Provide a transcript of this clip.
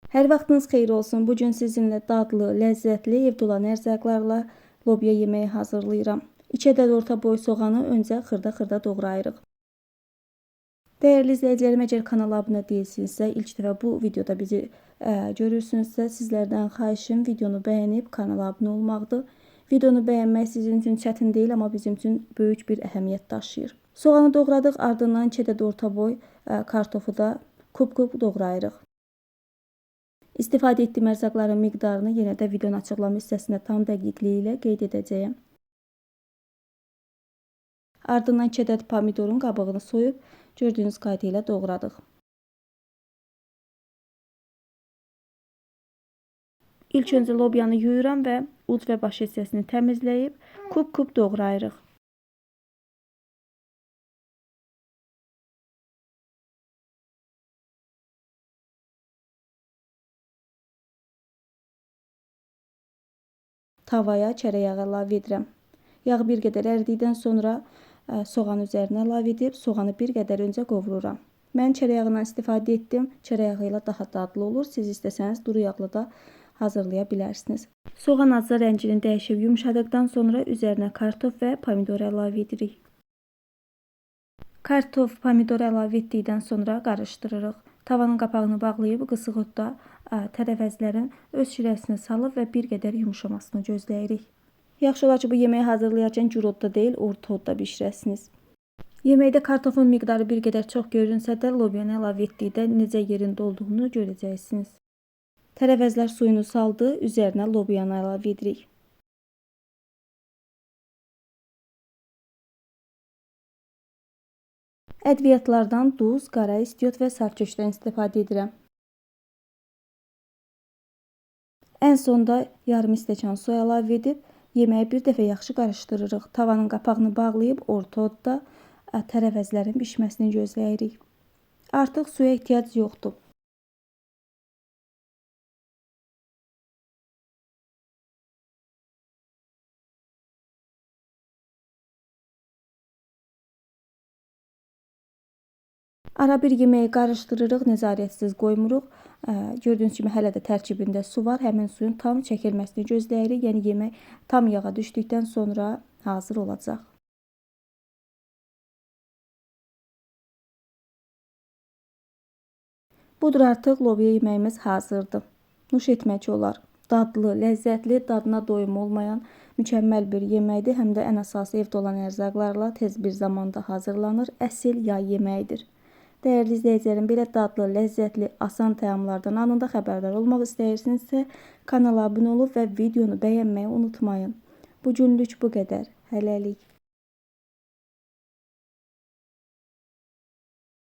Hər vaxtınız xeyir olsun. Bu gün sizinlə dadlı, ləzzətli, evdə olan ərzaqlarla lobya yeməyi hazırlayıram. 2 ədəd orta boy soğanı öncə xırda-xırda doğrayırıq. Dəyərli izləyicilərim, əgər kanala abunə deyilsinizsə, ilk dəfə bu videoda bizi görürsünüzsə, sizlərdən xahişim videonu bəyənib kanala abunə olmaqdır. Videonu bəyənmək sizin üçün çətin deyil, amma bizim üçün böyük bir əhəmiyyət daşıyır. Soğanı doğradıq, ardından 2 ədəd orta boy kartofu da kub-kub doğrayırıq. İstifadə etdiyim ərzaqların miqdarını yenə də videonun açıqlama hissəsində tam dəqiqliyi ilə qeyd edəcəyəm. Ardından 2 ədəd pomidorun qabığını soyub gördüyünüz qayda ilə doğradıq. İlk öncə lobyanı yuyuram və uc və baş hissəsini təmizləyib kub-kub doğrayırıq. Tavaya çərək yağı əlavə edirəm. Yağ bir qədər əridikdən sonra soğan üzərinə əlavə edib soğanı bir qədər öncə qovururam. Mən çərək yağından istifadə etdim. Çərək yağı ilə daha dadlı olur. Siz istəsəniz duru yağlı da hazırlaya bilərsiniz. Soğan azca rəngini dəyişib yumşadıqdan sonra üzərinə kartof və pomidor əlavə edirik. Kartof, pomidor əlavə etdikdən sonra qarışdırırıq. Tavanın qapağını bağlayıb qısıq odda tərəvəzlərin öz şirəsini salıb və bir qədər yumuşamasını gözləyirik. Yaxşı olar ki, bu yeməyi hazırlayarkən gür odda deyil, orta odda bişirəsiniz. Yeməkdə kartofun miqdarı bir qədər çox görünsə də, lobyanı əlavə etdikdə necə yerində olduğunu görəcəksiniz. Tərəvəzlər suyunu saldı, üzərinə lobyanı əlavə edirik. Ədviyyatlardan duz, qara istiot və sarıkökdən istifadə edirəm. Ən sonda yarım stəkan su əlavə edib yeməyi bir dəfə yaxşı qarışdırırıq. Tavanın qapağını bağlayıb orta odda tərəvəzlərin bişməsini gözləyirik. Artıq suya ehtiyac yoxdur. Ara bir yeməyi qarışdırırıq, nəzarətsiz qoymuruq. Gördüyünüz kimi hələ də tərkibində su var. Həmin suyun tam çəkilməsini gözləyirik. Yəni yemək tam yağa düşdükdən sonra hazır olacaq. Budur, artıq lobya yeməyimiz hazırdır. Nuş etmək olar. Dadlı, ləzzətli, dadına doyum olmayan mükəmməl bir yeməkdir. Həm də ən əsası evdə olan ərzaqlarla tez bir zamanda hazırlanır. Əsil yay yeməyidir. Dəyərli izləyicilərim, belə dadlı, ləzzətli, asan təamlardan anında xəbərdar olmaq istəyirsinizsə, kanala abunə olub və videonu bəyənməyi unutmayın. Bu günlük bu qədər. Hələlik.